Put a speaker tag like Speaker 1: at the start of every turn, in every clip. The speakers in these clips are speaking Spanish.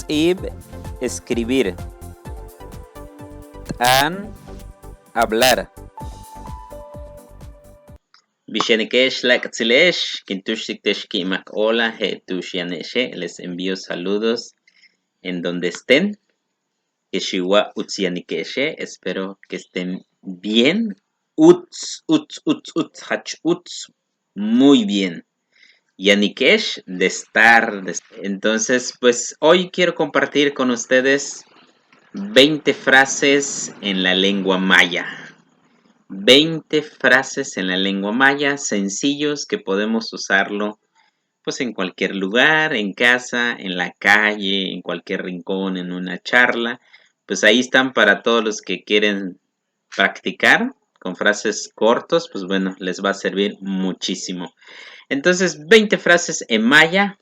Speaker 1: Ib, escribir. Tan, hablar. Bishenikesh Lakatzilesh, Kintushiktesh Kimak Hola, Hetushianeshe, les envío saludos en donde estén. Keshiwa Utsianikeshe, espero que estén bien. Uts, hach, muy bien. Yanikesh, de estar. Entonces, pues hoy quiero compartir con ustedes 20 frases en la lengua maya. 20 frases en la lengua maya, sencillos que podemos usarlo pues en cualquier lugar, en casa, en la calle, en cualquier rincón, en una charla. Pues ahí están para todos los que quieren practicar con frases cortos, pues bueno, les va a servir muchísimo. Entonces, 20 frases en maya.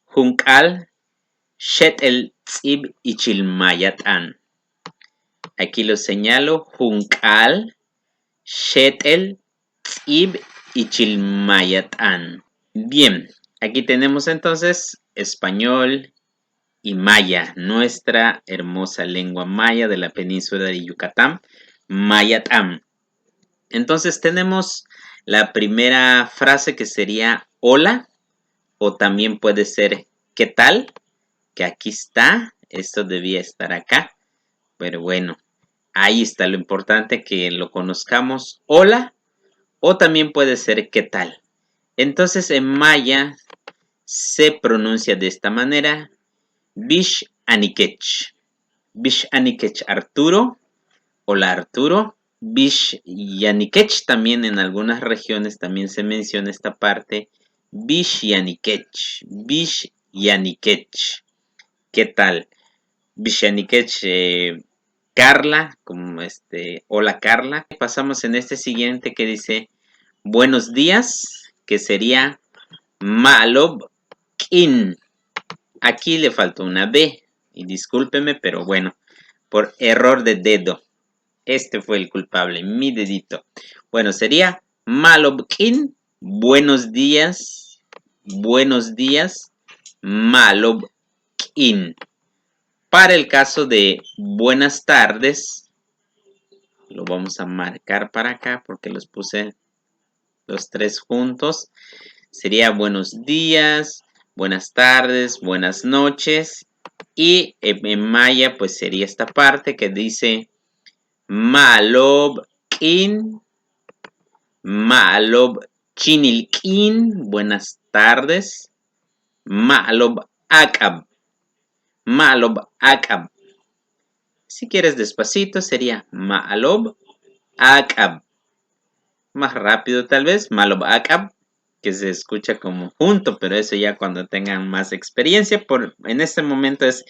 Speaker 1: Junkal, Shet el Tzib y Chilmayatan. Aquí lo señalo. Junkal, Shet el Tzib y Chilmayatan. Bien, aquí tenemos entonces español y maya, nuestra hermosa lengua maya de la península de Yucatán, Mayatán. Entonces tenemos la primera frase que sería hola, o también puede ser ¿qué tal? Que aquí está, esto debía estar acá, pero bueno, ahí está lo importante que lo conozcamos, hola, o también puede ser ¿qué tal? Entonces en maya se pronuncia de esta manera, Bish Anikech. Bish Anikech Arturo, hola Arturo. Bish Yanikech también en algunas regiones también se menciona esta parte. Bish Yanikech. Bish Yanikech. ¿Qué tal? Bish Yanikech Carla, como hola Carla. Pasamos en este siguiente que dice buenos días, que sería Malob Kin. Aquí le faltó una B. Y discúlpeme, pero bueno, por error de dedo. Este fue el culpable, mi dedito. Bueno, sería Malobkin, buenos días, Malobkin. Para el caso de buenas tardes, lo vamos a marcar para acá porque los puse los tres juntos. Sería buenos días, buenas tardes, buenas noches. Y en maya pues sería esta parte que dice Malobkin, Malob Chinilkin, buenas tardes. Malob Akab, Malob Akab. Si quieres despacito sería Malob Akab. Más rápido tal vez, Malob Akab, que se escucha como junto, pero eso ya cuando tengan más experiencia. En este momento es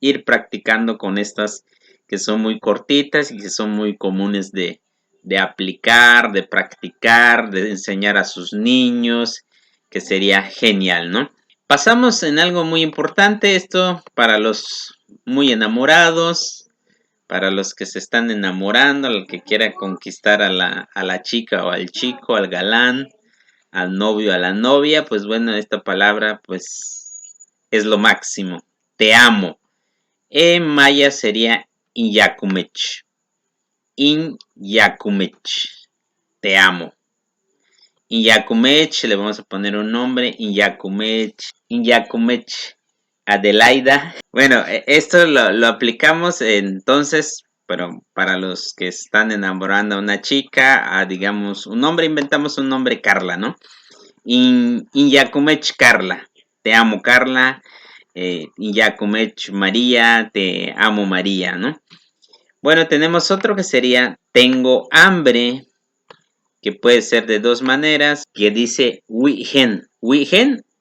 Speaker 1: ir practicando con estas que son muy cortitas y que son muy comunes de aplicar, de practicar, de enseñar a sus niños, que sería genial, ¿no? Pasamos en algo muy importante, esto para los muy enamorados, para los que se están enamorando, al que quiera conquistar a la chica o al chico, al galán, al novio, a la novia, pues bueno, esta palabra pues es lo máximo. Te amo. En maya sería Inyakumech. Inyakumech. Te amo. Inyakumech, le vamos a poner un nombre. Inyakumech. Inyakumech. Adelaida. Bueno, esto lo aplicamos entonces, pero para los que están enamorando a una chica, digamos un nombre, inventamos un nombre Carla, ¿no? Inyakumech Carla. Te amo Carla. Inyakumech María. Te amo María, ¿no? Bueno, tenemos otro que sería tengo hambre, que puede ser de dos maneras, que dice wihen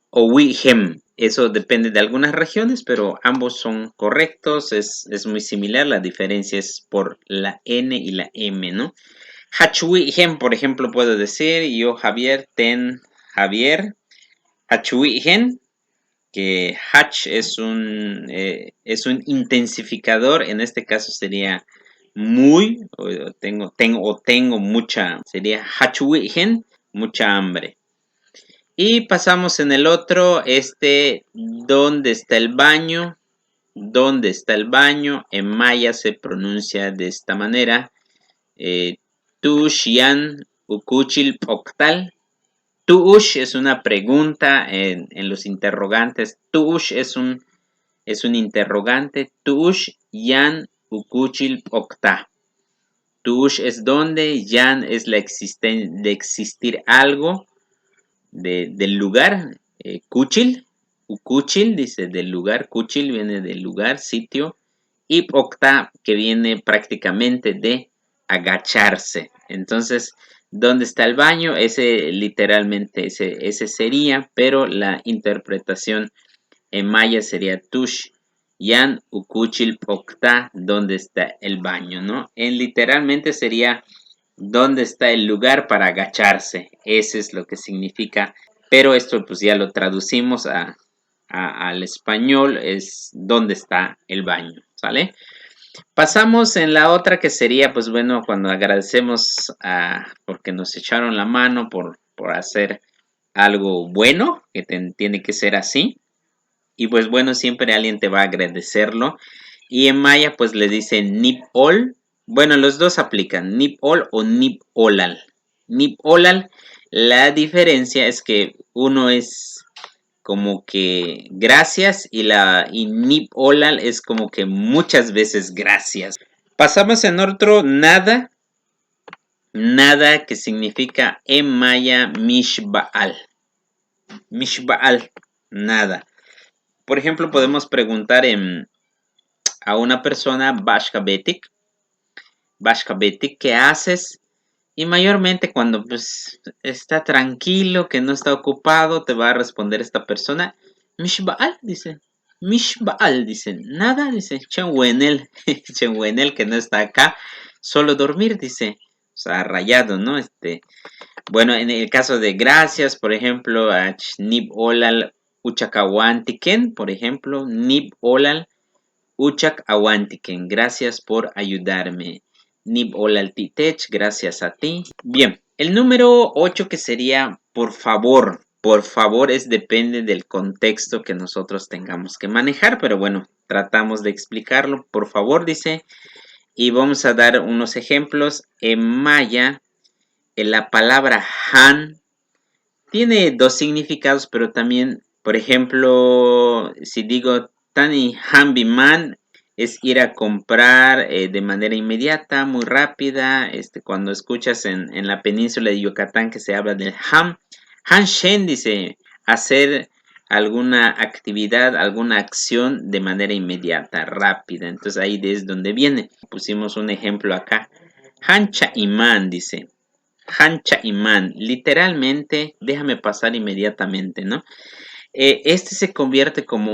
Speaker 1: o wihem. Eso depende de algunas regiones, pero ambos son correctos, es muy similar, la diferencia es por la N y la M, ¿no? Hachwihen, por ejemplo, puedo decir, yo Javier, ten Javier. Hachwihen, que hach es un intensificador, en este caso sería muy, o tengo mucha, sería hachwihen, mucha hambre. Y pasamos en el otro, ¿dónde está el baño? ¿Dónde está el baño? En maya se pronuncia de esta manera. Tush yan ukuchil poktal. Tush es una pregunta en los interrogantes. Tush es un interrogante. Tush yan ukuchil pokta. Tush es donde, yan es de existir algo, del lugar. Kuchil, ukuchil dice del lugar. Kuchil viene del lugar, sitio. Y pokta, que viene prácticamente de agacharse. Entonces, ¿dónde está el baño? Ese literalmente, ese sería, pero la interpretación en maya sería tush yan ukuchil pokta, ¿dónde está el baño? ¿No? En literalmente sería ¿dónde está el lugar para agacharse? Eso es lo que significa, pero esto pues ya lo traducimos al español, es ¿dónde está el baño? ¿Sale? Pasamos en la otra que sería, pues bueno, cuando agradecemos porque nos echaron la mano por hacer algo bueno, que tiene que ser así. Y pues bueno, siempre alguien te va a agradecerlo. Y en maya pues le dicen nip ol. Bueno, los dos aplican, nip ol o nip olal. Nip olal, la diferencia es que uno es como que gracias y nip olal es como que muchas veces gracias. Pasamos en otro nada. Nada que significa en maya mishbaal. Mishbaal, nada. Por ejemplo, podemos preguntar a una persona, Bashka Betik, ¿qué haces? Y mayormente cuando pues, está tranquilo, que no está ocupado, te va a responder esta persona, Mishbaal, dice. Mishbaal, dice. Nada, dice. Chenwenel, Chenwenel que no está acá, solo dormir, dice. O sea, rayado, ¿no? Bueno, en el caso de gracias, por ejemplo, a Nib Olal Uchakawantiken, por ejemplo, Nib Olal Uchak Awantiken, gracias por ayudarme. Nib Olal Titech, gracias a ti. Bien, el número 8 que sería por favor. Por favor depende del contexto que nosotros tengamos que manejar, pero bueno, tratamos de explicarlo. Por favor, dice, y vamos a dar unos ejemplos. En maya, la palabra han tiene dos significados, pero también, por ejemplo, si digo Tani Hambiman es ir a comprar de manera inmediata, muy rápida. Cuando escuchas en la península de Yucatán que se habla del Hanshen dice hacer alguna actividad, alguna acción de manera inmediata, rápida. Entonces ahí es donde viene. Pusimos un ejemplo acá. Hancha Iman dice. Hancha Iman, literalmente, déjame pasar inmediatamente, ¿no? Se convierte como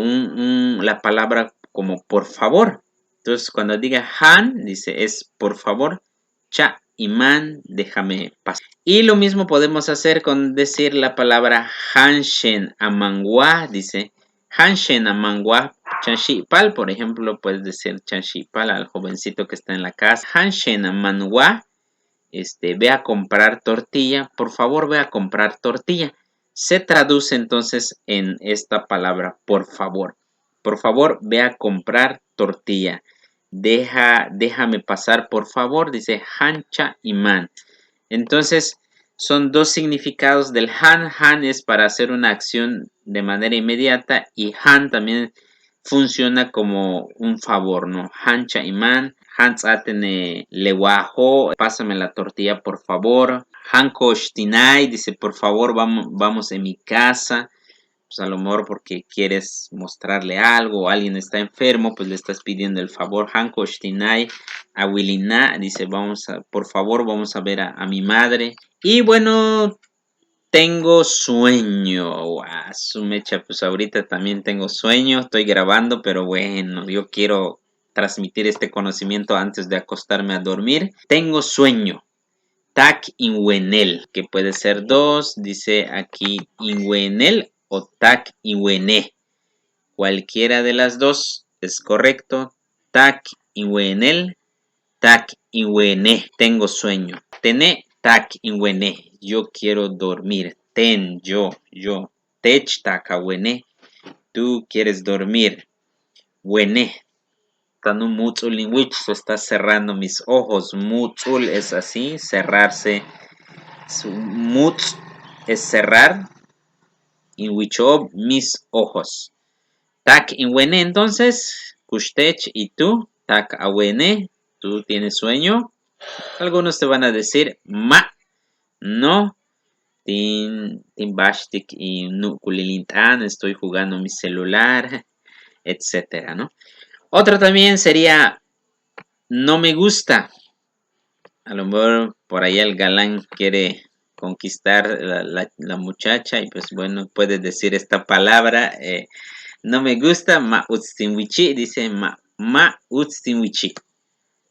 Speaker 1: la palabra como por favor. Entonces, cuando diga Han, dice es por favor. Cha Iman, déjame pasar. Y lo mismo podemos hacer con decir la palabra Hanshen Amangwa, dice Hanshen Amangwa Chanshipal, por ejemplo, puedes decir Chanshipal al jovencito que está en la casa. Hanshen Amangwa. Ve a comprar tortilla, por favor ve a comprar tortilla. Se traduce entonces en esta palabra, por favor ve a comprar tortilla. Déjame pasar, por favor, dice hancha iman. Entonces, son dos significados del han. Han es para hacer una acción de manera inmediata y han también funciona como un favor, ¿no? Hancha iman. Hans atene lewajo, pásame la tortilla por favor. Hanko shtinai dice por favor vamos en mi casa. Pues a lo mejor porque quieres mostrarle algo o alguien está enfermo, pues le estás pidiendo el favor. Hanko shtinai awilina dice por favor vamos a ver a mi madre. Y bueno, tengo sueño. Su mecha, pues ahorita también tengo sueño. Estoy grabando, pero bueno, yo quiero transmitir este conocimiento antes de acostarme a dormir. Tengo sueño. Tak inwenel, que puede ser dos. Dice aquí inwenel o tak inwene. Cualquiera de las dos es correcto. Tak inwenel, tak inwene. Tengo sueño. Tené tak inwene. Yo quiero dormir. Ten, yo. Tech takawene. Tú quieres dormir. Wene. Tanu mutzul inwich, está cerrando mis ojos. Mutzul es así, cerrarse. Mutz es cerrar. Inwichob, mis ojos. Tak inwene, entonces, kushtech y tú, tak awene, tú tienes sueño. Algunos te van a decir ma, no, tin bashtik y nukulilintan, estoy jugando mi celular, etcétera, ¿no? Otro también sería no me gusta. A lo mejor por ahí el galán quiere conquistar la muchacha y pues bueno, puede decir esta palabra. No me gusta, ma utstinwichi, dice ma utstinwichi.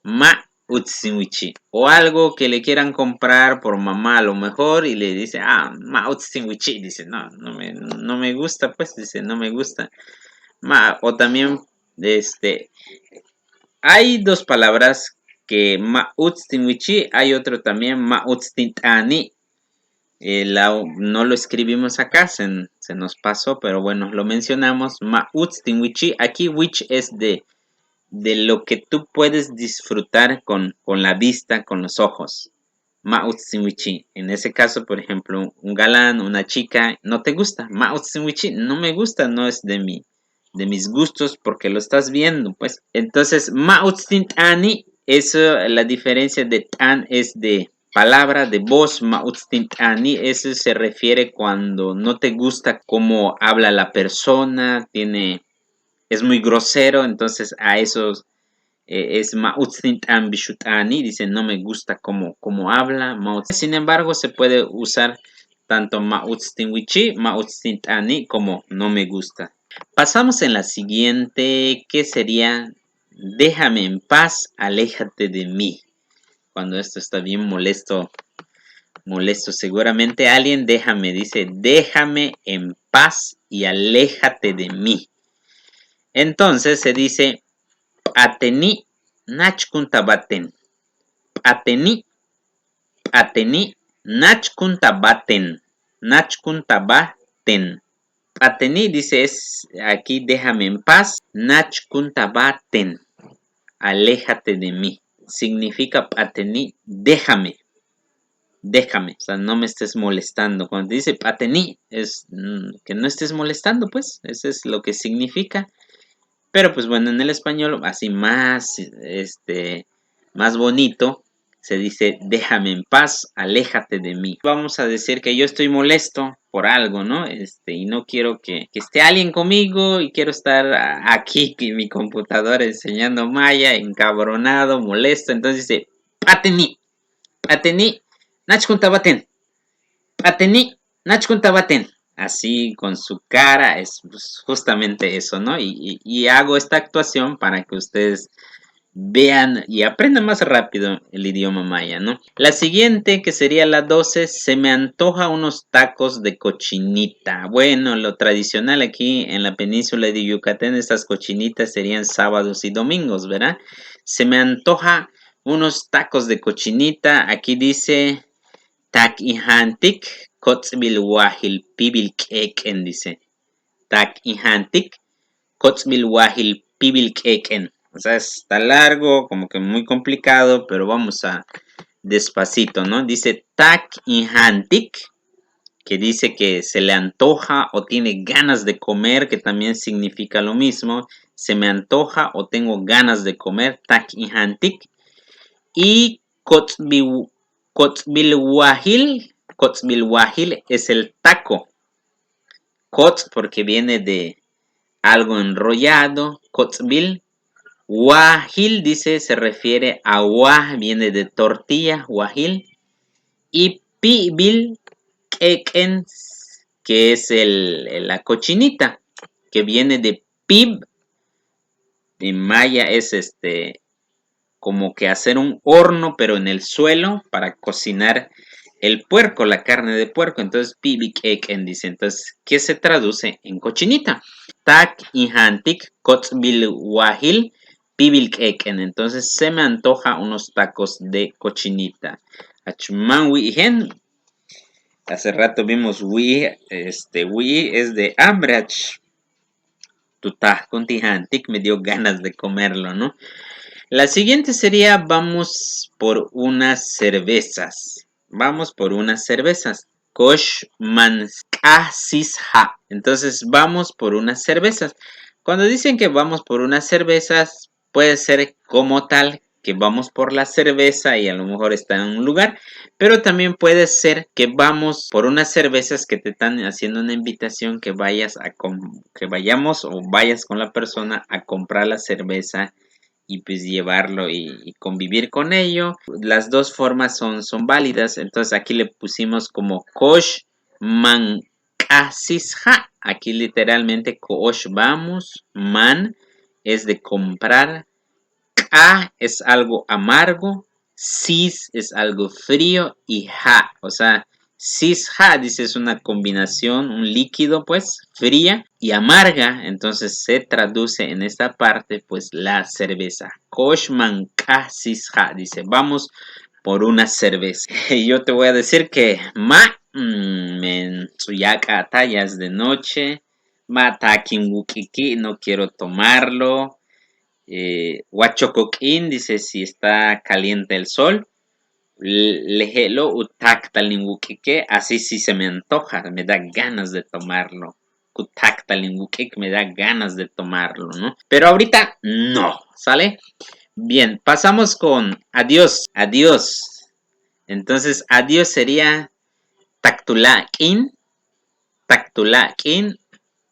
Speaker 1: Ma utsinwichi. O algo que le quieran comprar por mamá a lo mejor y le dice, ma utsinwichi. Dice, no me gusta, pues, dice, no me gusta. O también, hay dos palabras que ma utstinwichi, hay otro también ma utstintani. No lo escribimos acá, se nos pasó, pero bueno, lo mencionamos. Ma utstinwichi, aquí which es de lo que tú puedes disfrutar con la vista, con los ojos. Ma'utsinwichi. En ese caso, por ejemplo, un galán, una chica, no te gusta. Ma'utsinwichi, no me gusta, no es de mis gustos porque lo estás viendo, pues. Entonces, Ma'utsintani, eso, la diferencia de tan es de palabra, de voz. Ma'utsintani, eso se refiere cuando no te gusta cómo habla la persona, es muy grosero, entonces a esos es Ma'utsint'an Bishut'ani, dice no me gusta cómo habla. Sin embargo, se puede usar tanto Ma'utstinwichi, Ma'utsint'ani como no me gusta. Pasamos en la siguiente, que sería déjame en paz, aléjate de mí. Cuando esto está bien molesto, seguramente alguien dice déjame en paz y aléjate de mí. Entonces se dice ateni nachkuntabaten. Ateni nachkuntabaten. Nachkuntabaten. Ateni dice es aquí déjame en paz. Nachkuntabaten. Aléjate de mí. Significa ateni déjame. Déjame, o sea, no me estés molestando. Cuando dice patení, es que no estés molestando, pues, eso es lo que significa. Pero pues bueno, en el español así más bonito, se dice déjame en paz, aléjate de mí. Vamos a decir que yo estoy molesto por algo, ¿no? Y no quiero que esté alguien conmigo y quiero estar aquí en mi computadora enseñando maya, encabronado, molesto. Entonces dice, patení, nachkuntabaten, patení, nachkuntabaten. Así con su cara, es pues, justamente eso, ¿no? Y hago esta actuación para que ustedes vean y aprendan más rápido el idioma maya, ¿no? La siguiente, que sería la 12, se me antoja unos tacos de cochinita. Bueno, lo tradicional aquí en la península de Yucatán, estas cochinitas serían sábados y domingos, ¿verdad? Se me antoja unos tacos de cochinita. Aquí dice tak ihantik kotzbil wahil pibil keken, dice. Tak ihantik kotzbil wahil pibil keken. O sea, está largo, como que muy complicado, pero vamos a despacito, ¿no? Dice tak ihantik, que dice que se le antoja o tiene ganas de comer, que también significa lo mismo. Se me antoja o tengo ganas de comer, tak ihantik. Y Kotzbilwahil es el taco. Kotz porque viene de algo enrollado. Kotzbil. Wahil dice se refiere a wah, viene de tortilla, wahil. Y pibil keken, que es la cochinita, que viene de pib. En maya es como que hacer un horno, pero en el suelo para cocinar el puerco, la carne de puerco. Entonces, pibikeken dice. Entonces, ¿qué se traduce en cochinita? Tak ihantik kotzbil wahil pibilkeken. Entonces, se me antoja unos tacos de cochinita. Achman wihen. Hace rato vimos wi, wi es de hambre. tutah contijantic, me dio ganas de comerlo, ¿no? La siguiente sería vamos por unas cervezas. Vamos por unas cervezas. Kosh mansisha. Entonces vamos por unas cervezas. Cuando dicen que vamos por unas cervezas, puede ser como tal que vamos por la cerveza y a lo mejor está en un lugar, pero también puede ser que vamos por unas cervezas que te están haciendo una invitación que que vayamos o vayas con la persona a comprar la cerveza y pues llevarlo y convivir con ello. Las dos formas son válidas. Entonces aquí le pusimos como kosh man kasisha. Aquí literalmente kosh vamos, man es de comprar, ka es algo amargo, sis es algo frío y ha, o sea, sis-ha, dice, es una combinación, un líquido, pues, fría y amarga. Entonces se traduce en esta parte, pues, la cerveza. Koshman ka sis-ha, dice, vamos por una cerveza. Y yo te voy a decir que ma, men tsuyaka tallas de noche, ma takin wukiki, no quiero tomarlo. Huachocoquín dice si está caliente el sol. Lejelo utactalinguquique, así sí se me antoja, me da ganas de tomarlo. Utactalinguquique me da ganas de tomarlo, ¿no? Pero ahorita no, ¿sale? Bien, pasamos con adiós, adiós. Entonces, adiós sería tactulaquín, tactulaquín,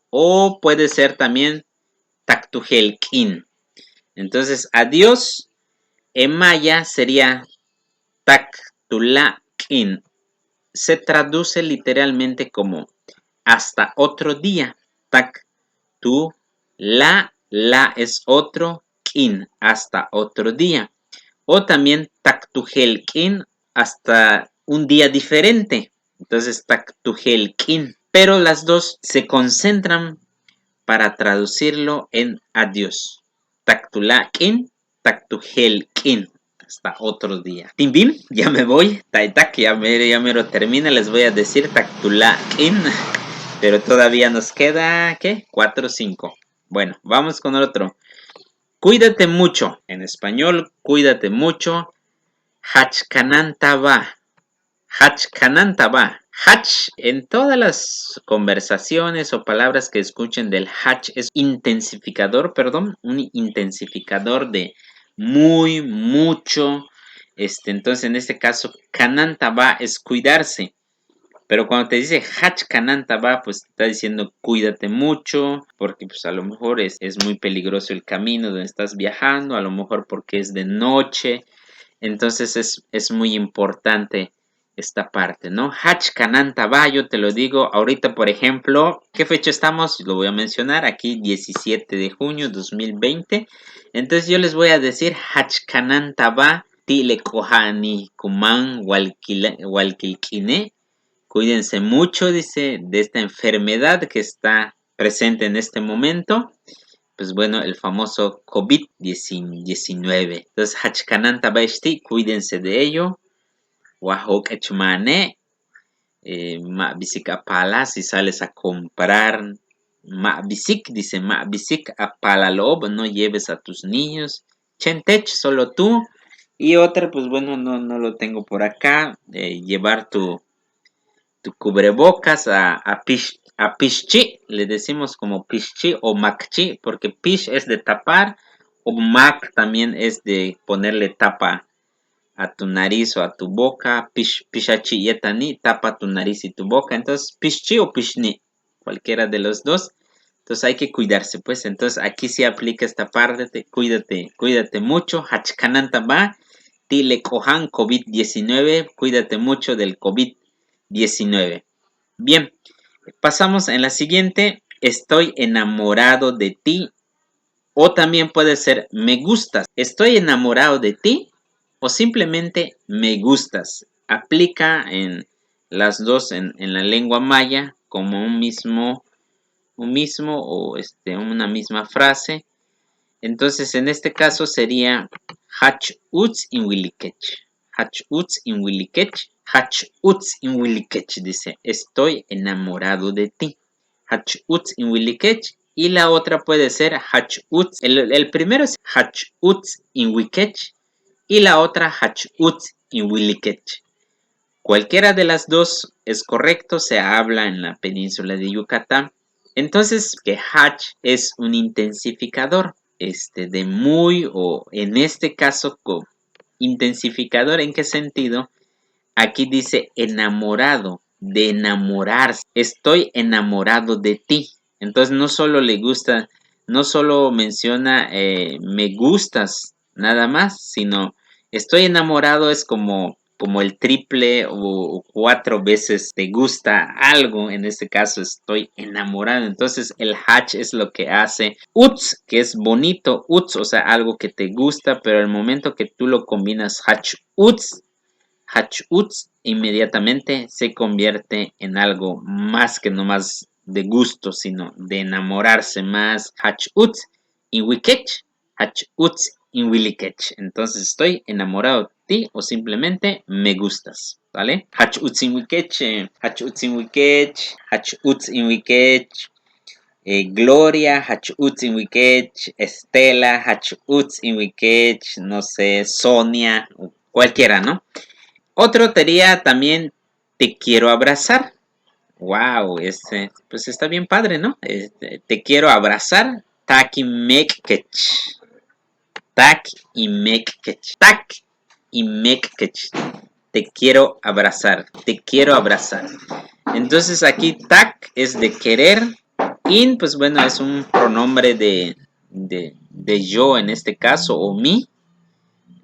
Speaker 1: o puede ser también tactujelquín. Entonces, adiós en maya sería Taktulakin. Se traduce literalmente como hasta otro día. Tak, tu, la es otro, kin, hasta otro día. O también taktujelkin, hasta un día diferente. Entonces, taktujelkin. Pero las dos se concentran para traducirlo en adiós. Taktulakin, taktujelkin. Hasta otro día. Timbim, ya me voy. Taitak, ya me lo termina. Les voy a decir Taktulakin. Pero todavía nos queda, ¿qué? 4 o 5. Bueno, vamos con el otro. Cuídate mucho. En español, cuídate mucho. Hachkanantaba. Hachkanantaba. Hach, en todas las conversaciones o palabras que escuchen del hach, es intensificador, perdón, un intensificador de muy, mucho. Entonces, en este caso, kanantaba es cuidarse. Pero cuando te dice hach kanantaba, pues está diciendo cuídate mucho, porque pues a lo mejor es muy peligroso el camino donde estás viajando, a lo mejor porque es de noche. Entonces es muy importante esta parte, ¿no? Hach Kanantaba, yo te lo digo ahorita, por ejemplo, ¿qué fecha estamos? Lo voy a mencionar aquí, 17 de junio 2020. Entonces yo les voy a decir Hach Kanantaba, Tile Kohani Kuman Walkilkine. Cuídense mucho, dice, de esta enfermedad que está presente en este momento. Pues bueno, el famoso COVID-19. Entonces, Hachkananta Baishti, cuídense de ello. Wahok Echmane, Ma Bisik Apala, si sales a comprar Ma Bisik, dice Ma Bisik Apala Lob, no lleves a tus niños. Chentech, solo tú. Y otra, pues bueno, no lo tengo por acá. Llevar tu cubrebocas a Pishchi, le decimos como Pishchi o Makchi, porque Pish es de tapar, o Mak también es de ponerle tapa a tu nariz o a tu boca. Pishachi yetani, tapa tu nariz y tu boca. Entonces, Pishchi o Pishni, cualquiera de los dos. Entonces hay que cuidarse, pues. Entonces aquí sí aplica esta parte, cuídate mucho. Hachkananta va, Tile Kohan COVID-19, cuídate mucho del COVID-19. Bien, pasamos en la siguiente. Estoy enamorado de ti. O también puede ser me gustas. Estoy enamorado de ti. O simplemente me gustas. Aplica en las dos en la lengua maya como un mismo o una misma frase. Entonces, en este caso sería Hach Uts in Wilikech. Hach Uts in Wilikech. Hach Uts in Wilikech dice, estoy enamorado de ti. Hach Uts in Wilikech y la otra puede ser hachutz. El primero es hachutz inwikech y la otra hachutz inwilikech. Cualquiera de las dos es correcto, se habla en la península de Yucatán. Entonces, que hach es un intensificador, de muy o en este caso intensificador, ¿en qué sentido? Aquí dice enamorado, de enamorarse. Estoy enamorado de ti. Entonces no solo le gusta, no solo menciona me gustas nada más, sino estoy enamorado es como el triple o 4 veces te gusta algo. En este caso estoy enamorado. Entonces el hach es lo que hace uts, que es bonito, uts, o sea, algo que te gusta, pero al momento que tú lo combinas hach uts, hachutz inmediatamente se convierte en algo más que no más de gusto, sino de enamorarse más. Hachutz inwikech, hachutz inwilikech. Entonces estoy enamorado de ti o simplemente me gustas, ¿vale? Hachutz inwikech, hachutz inwikech, hachutz inwikech. Gloria, Hachutz inwikech, Estela, Hachutz inwikech, no sé, Sonia, cualquiera, ¿no? Otro sería también te quiero abrazar. Wow, pues está bien padre, ¿no? Te quiero abrazar. Tak y mekkech. Tak y mekkech. Tak y mekkech. Te quiero abrazar. Te quiero abrazar. Entonces aquí tak es de querer. In, pues bueno, es un pronombre de yo en este caso, o mi.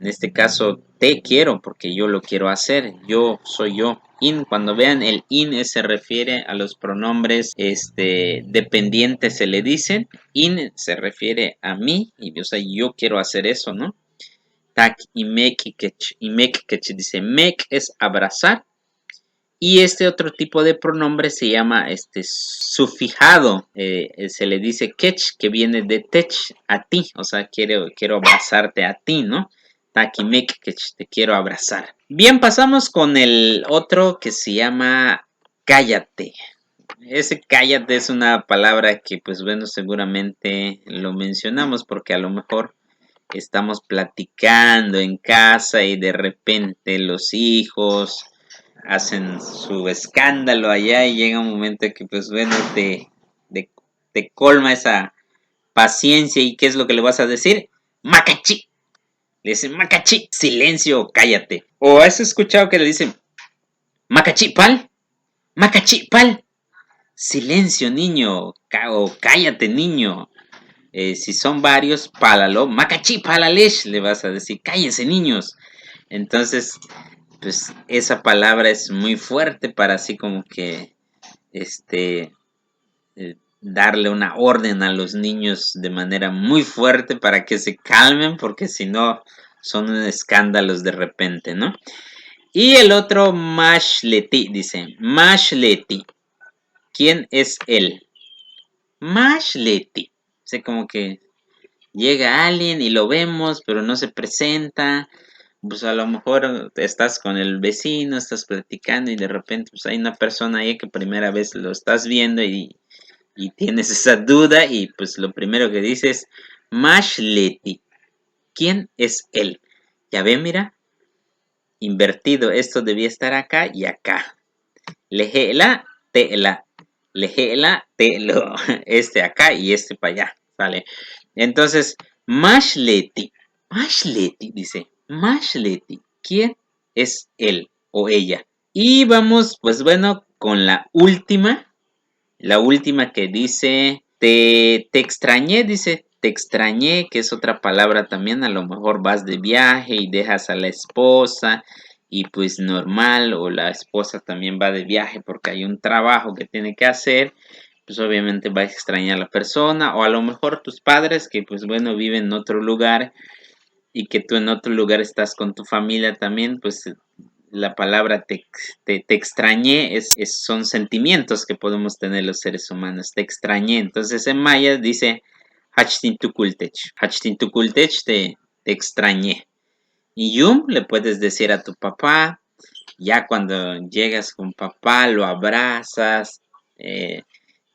Speaker 1: En este caso, te quiero porque yo lo quiero hacer. Yo soy yo. In, cuando vean el in, se refiere a los pronombres dependientes, se le dicen. In se refiere a mí, y o sea, yo quiero hacer eso, ¿no? Tak y mekikech. Y mekikech dice, mek es abrazar. Y este otro tipo de pronombre se llama sufijado. Se le dice kech, que viene de tech, a ti. O sea, quiero abrazarte a ti, ¿no? Takimek, que te quiero abrazar. Bien, pasamos con el otro que se llama cállate. Ese cállate es una palabra que, pues bueno, seguramente lo mencionamos porque a lo mejor estamos platicando en casa y de repente los hijos hacen su escándalo allá y llega un momento que, pues bueno, te colma esa paciencia. ¿Y qué es lo que le vas a decir? Macachi. Le dicen, Macachi, silencio, cállate. O has escuchado que le dicen, Macachi, pal, Macachi, pal, silencio, niño, o cállate, niño. Si son varios, pálalo, Macachi, palalesh, le vas a decir, cállense, niños. Entonces, pues esa palabra es muy fuerte para así como que, darle una orden a los niños de manera muy fuerte para que se calmen, porque si no son escándalos de repente, ¿no? Y el otro, Mashleti, dice, Mashleti, ¿quién es él? Mashleti, o sea, como que llega alguien y lo vemos, pero no se presenta. Pues a lo mejor estás con el vecino, estás platicando y de repente pues hay una persona ahí que primera vez lo estás viendo y tienes esa duda y pues lo primero que dices, Mashleti, ¿quién es él? Ya ven, mira, invertido, esto debía estar acá y acá. Lejela, tela, lejela, telo, acá y para allá, ¿vale? Entonces, Mashleti, dice, Mashleti, ¿quién es él o ella? Y vamos, pues bueno, con la última que dice, te extrañé, dice, te extrañé, que es otra palabra también, a lo mejor vas de viaje y dejas a la esposa y pues normal, o la esposa también va de viaje porque hay un trabajo que tiene que hacer, pues obviamente va a extrañar a la persona, o a lo mejor tus padres que pues bueno viven en otro lugar y que tú en otro lugar estás con tu familia también, pues la palabra te extrañé son sentimientos que podemos tener los seres humanos. Te extrañé. Entonces en maya dice Hachtintukultech. Hachtintukultech te extrañé. Y yum le puedes decir a tu papá. Ya cuando llegas con papá lo abrazas.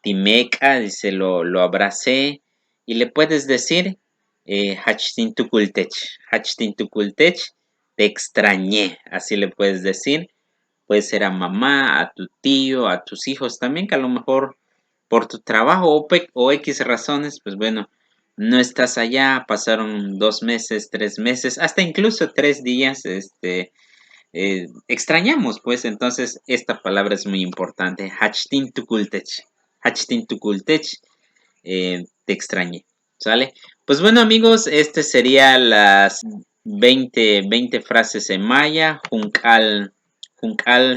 Speaker 1: Timeka, dice lo abracé. Y le puedes decir Hachtintukultech. Hachtintukultech, te extrañé. Así le puedes decir. Puede ser a mamá, a tu tío, a tus hijos también, que a lo mejor por tu trabajo o X razones, pues bueno, no estás allá, pasaron 2 meses, 3 meses, hasta incluso 3 días, extrañamos, pues entonces esta palabra es muy importante. Hachtin tukultech. Hachtin tukultech, te extrañé. ¿Sale? Pues bueno, amigos, este sería las 20 frases en maya. Junkal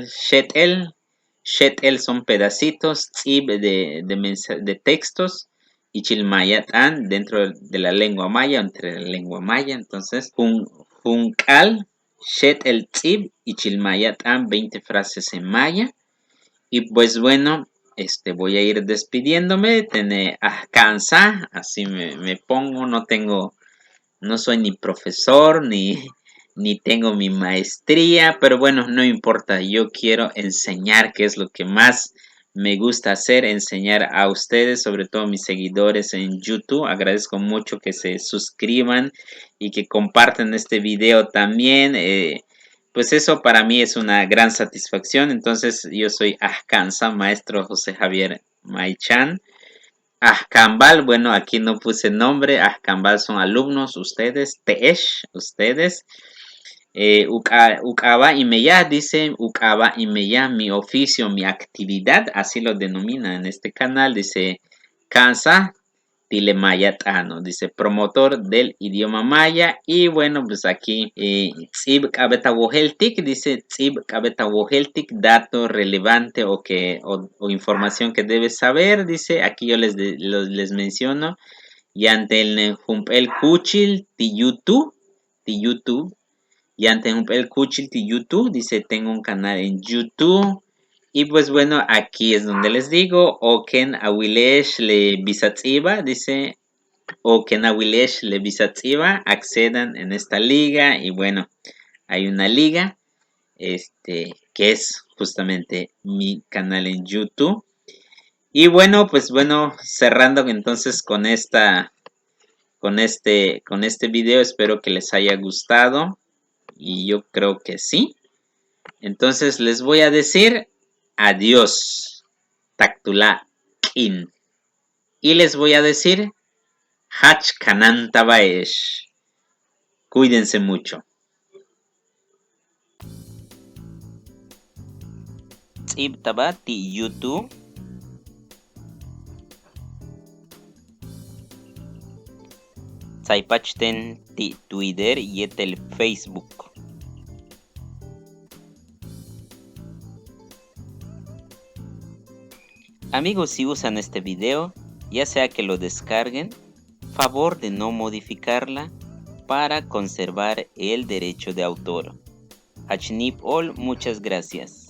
Speaker 1: shetel. Shetel son pedacitos. Tzib de textos. Y chilmayatan dentro de la lengua maya, entre la lengua maya. Entonces, Junkal shetel tzib y chilmayatan, 20 frases en maya. Y pues bueno, voy a ir despidiéndome. Cansa, así me pongo, no soy ni profesor, ni tengo mi maestría, pero bueno, no importa, yo quiero enseñar, que es lo que más me gusta hacer, enseñar a ustedes, sobre todo mis seguidores en YouTube. Agradezco mucho que se suscriban y que compartan este video también. Pues eso para mí es una gran satisfacción. Entonces yo soy Ahkansa, maestro José Javier Maichan. Ahkambal, bueno, aquí no puse nombre. Ahkambal son alumnos, ustedes. Teesh, ustedes. Ukaba y Meya, dice Ukaba y Meya, mi oficio, mi actividad, así lo denomina en este canal. Dice Kansa Tilemayatano, dice promotor del idioma maya. Y bueno, pues aquí Tzib Kabetawoheltik, dice Tzib Kabetawoheltik, dato relevante o información que debes saber. Dice aquí yo les menciono. Yantel Humpel Kuchil Tiyutu, Yantel Kuchil Tiyutu, dice tengo un canal en YouTube. Y pues bueno, aquí es donde les digo, Oken Awilesh le Bisatziba, dice Oken Awilesh le Bisatziba, accedan en esta liga. Y bueno, hay una liga, que es justamente mi canal en YouTube. Y bueno, pues bueno, cerrando entonces con este video, espero que les haya gustado. Y yo creo que sí. Entonces les voy a decir adiós. Taktula kin. Y les voy a decir Hach Kananta Baesh. Cuídense mucho. Tzib Tabati YouTube. Tzaipachten ti Twitter y el Facebook. Amigos, si usan este video, ya sea que lo descarguen, favor de no modificarla para conservar el derecho de autor. Hachnip All, muchas gracias.